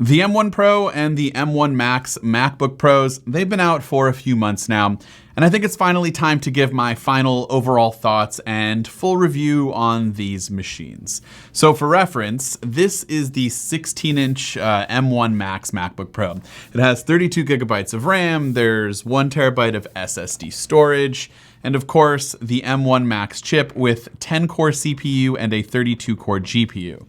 The M1 Pro and the M1 Max MacBook Pros, they've been out for a few months now, and I think it's finally time to give my final overall thoughts and full review on these machines. So for reference, this is the 16-inch M1 Max MacBook Pro. It has 32 gigabytes of RAM, there's 1 terabyte of SSD storage, and of course, the M1 Max chip with 10-core CPU and a 32-core GPU.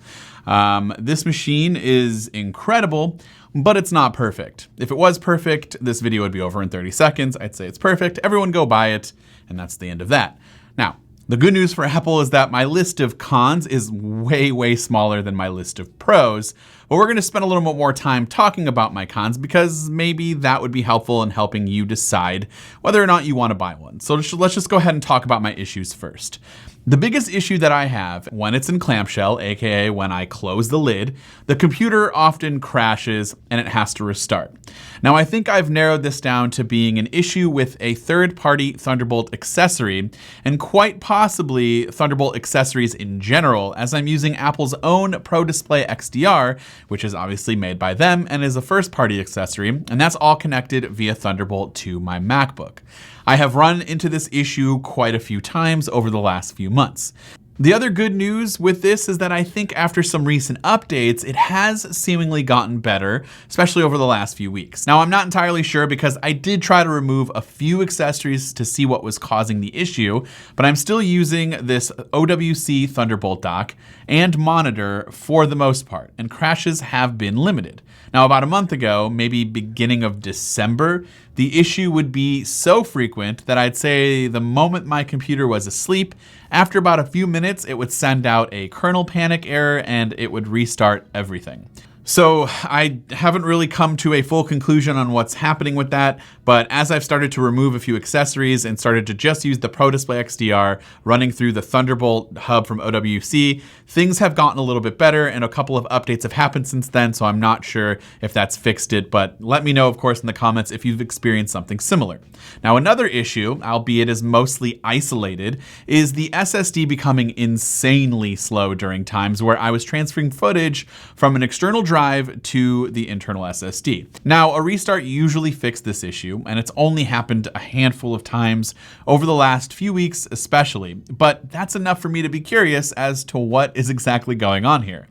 This machine is incredible, but it's not perfect. If it was perfect, this video would be over in 30 seconds. I'd say it's perfect. Everyone go buy it, and that's the end of that. Now, the good news for Apple is that my list of cons is way smaller than my list of pros, but we're going to spend a little bit more time talking about my cons because maybe that would be helpful in helping you decide whether or not you want to buy one. So let's just go ahead and talk about my issues first. The biggest issue that I have when it's in clamshell, aka when I close the lid, the computer often crashes and it has to restart. Now I think I've narrowed this down to being an issue with a third-party Thunderbolt accessory, and quite possibly Thunderbolt accessories in general, as I'm using Apple's own Pro Display XDR, which is obviously made by them and is a first-party accessory, and that's all connected via Thunderbolt to my MacBook. I have run into this issue quite a few times over the last few months. The other good news with this is that I think after some recent updates, it has seemingly gotten better, especially over the last few weeks. Now, I'm not entirely sure because I did try to remove a few accessories to see what was causing the issue, but I'm still using this OWC Thunderbolt dock and monitor for the most part, and crashes have been limited. Now, about a month ago, maybe beginning of December, the issue would be so frequent that I'd say the moment my computer was asleep, after about a few minutes, it would send out a kernel panic error and it would restart everything. So I haven't really come to a full conclusion on what's happening with that, but as I've started to remove a few accessories and started to just use the Pro Display XDR running through the Thunderbolt hub from OWC, things have gotten a little bit better and a couple of updates have happened since then, so I'm not sure if that's fixed it, but let me know, of course, in the comments if you've experienced something similar. Now, another issue, albeit is mostly isolated, is the SSD becoming insanely slow during times where I was transferring footage from an external drive to the internal SSD. Now, a restart usually fixed this issue, and it's only happened a handful of times over the last few weeks especially, but that's enough for me to be curious as to what is exactly going on here.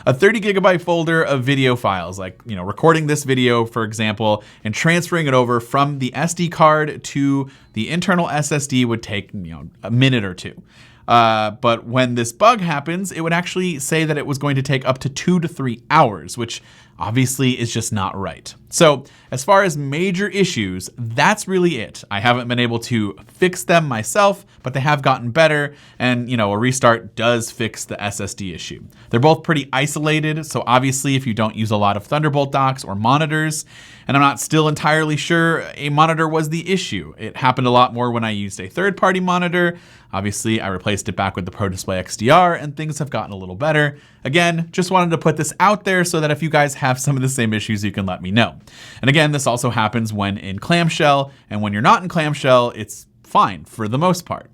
A 30 gigabyte folder of video files, like, recording this video, for example, and transferring it over from the SD card to the internal SSD would take, a minute or two. But when this bug happens, it would actually say that it was going to take up to 2 to 3 hours, which obviously is just not right. So as far as major issues, that's really it. I haven't been able to fix them myself, but they have gotten better. And a restart does fix the SSD issue. They're both pretty isolated. So obviously if you don't use a lot of Thunderbolt docks or monitors, and I'm not still entirely sure a monitor was the issue. It happened a lot more when I used a third-party monitor. Obviously, I replaced it back with the Pro Display XDR and things have gotten a little better. Again, just wanted to put this out there so that if you guys have some of the same issues, you can let me know. And again, this also happens when in clamshell, and when you're not in clamshell, it's fine for the most part.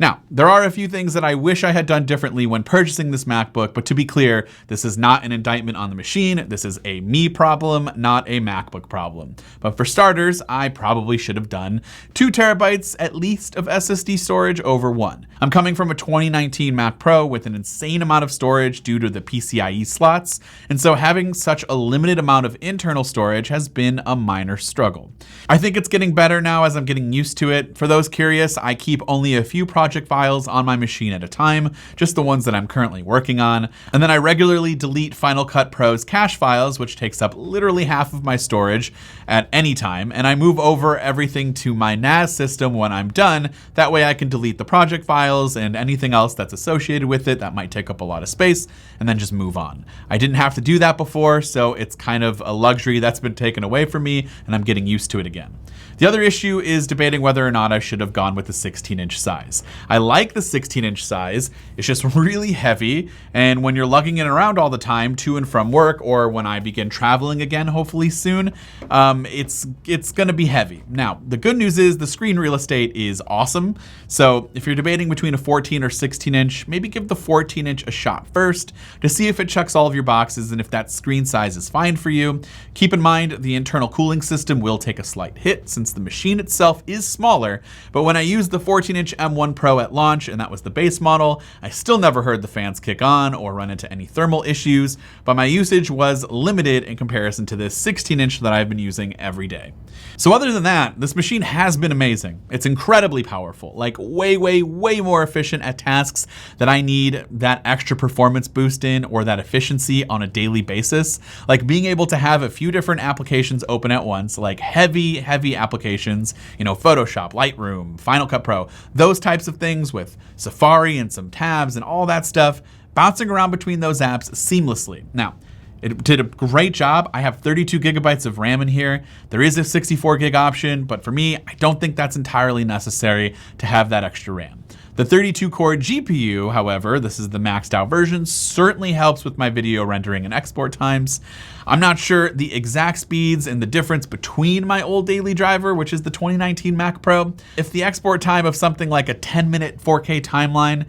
Now, there are a few things that I wish I had done differently when purchasing this MacBook, but to be clear, this is not an indictment on the machine. This is a me problem, not a MacBook problem. But for starters, I probably should have done 2 terabytes at least of SSD storage over 1. I'm coming from a 2019 Mac Pro with an insane amount of storage due to the PCIe slots, and so having such a limited amount of internal storage has been a minor struggle. I think it's getting better now as I'm getting used to it. For those curious, I keep only a few project files on my machine at a time, just the ones that I'm currently working on. And then I regularly delete Final Cut Pro's cache files, which takes up literally half of my storage at any time. And I move over everything to my NAS system when I'm done. That way I can delete the project files and anything else that's associated with it that might take up a lot of space, and then just move on. I didn't have to do that before, so it's kind of a luxury that's been taken away from me, and I'm getting used to it again. The other issue is debating whether or not I should have gone with the 16-inch size. I like the 16-inch size, it's just really heavy, and when you're lugging it around all the time to and from work, or when I begin traveling again, hopefully soon, it's gonna be heavy. Now, the good news is the screen real estate is awesome, so if you're debating between a 14 or 16-inch, maybe give the 14-inch a shot first to see if it checks all of your boxes and if that screen size is fine for you. Keep in mind, the internal cooling system will take a slight hit since the machine itself is smaller, but when I used the 14-inch M1 Pro at launch, and that was the base model, I still never heard the fans kick on or run into any thermal issues, but my usage was limited in comparison to this 16-inch that I've been using every day. So other than that, this machine has been amazing. It's incredibly powerful, like way more efficient at tasks that I need that extra performance boost in or that efficiency on a daily basis. Like being able to have a few different applications open at once, like heavy applications, Photoshop, Lightroom, Final Cut Pro, those types of things with Safari and some tabs and all that stuff, bouncing around between those apps seamlessly. Now, it did a great job. I have 32 gigabytes of RAM in here. There is a 64 gig option, but for me, I don't think that's entirely necessary to have that extra RAM. The 32 core GPU, however, this is the maxed out version, certainly helps with my video rendering and export times. I'm not sure the exact speeds and the difference between my old daily driver, which is the 2019 Mac Pro. If the export time of something like a 10-minute 4K timeline,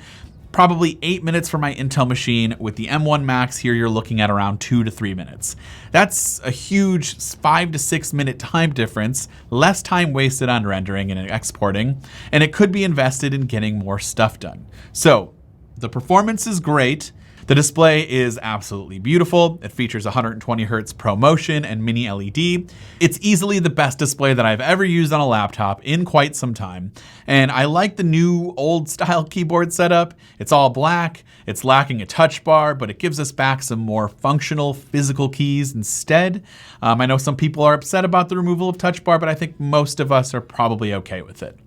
probably 8 minutes for my Intel machine. With the M1 Max here, you're looking at around 2 to 3 minutes. That's a huge 5 to 6 minute time difference, less time wasted on rendering and exporting, and it could be invested in getting more stuff done. So the performance is great. The display is absolutely beautiful. It features 120 Hz ProMotion and mini LED. It's easily the best display that I've ever used on a laptop in quite some time. And I like the new old style keyboard setup. It's all black, it's lacking a touch bar, but it gives us back some more functional physical keys instead. I know some people are upset about the removal of touch bar, but I think most of us are probably okay with it.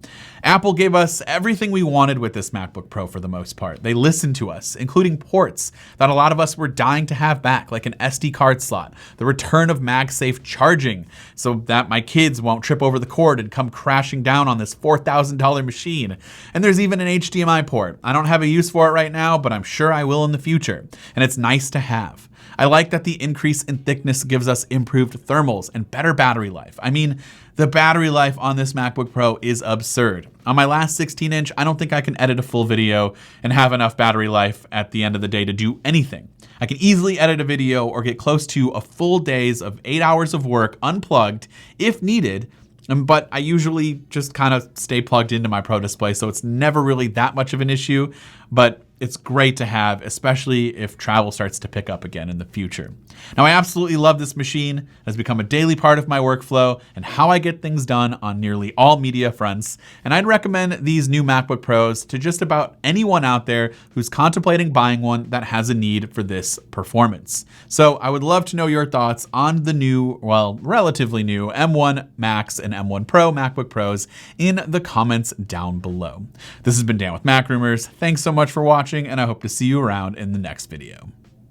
Apple gave us everything we wanted with this MacBook Pro for the most part. They listened to us, including ports that a lot of us were dying to have back, like an SD card slot, the return of MagSafe charging so that my kids won't trip over the cord and come crashing down on this $4,000 machine. And there's even an HDMI port. I don't have a use for it right now, but I'm sure I will in the future. And it's nice to have. I like that the increase in thickness gives us improved thermals and better battery life. I mean, the battery life on this MacBook Pro is absurd. On my last 16-inch, I don't think I can edit a full video and have enough battery life at the end of the day to do anything. I can easily edit a video or get close to a full days of 8 hours of work unplugged if needed, but I usually just kind of stay plugged into my Pro Display, so it's never really that much of an issue, but it's great to have, especially if travel starts to pick up again in the future. Now, I absolutely love this machine. It has become a daily part of my workflow and how I get things done on nearly all media fronts, and I'd recommend these new MacBook Pros to just about anyone out there who's contemplating buying one that has a need for this performance. So I would love to know your thoughts on the new, well, relatively new M1 Max and M1 Pro MacBook Pros in the comments down below. This has been Dan with Mac Rumors. Thanks so much for watching, and I hope to see you around in the next video.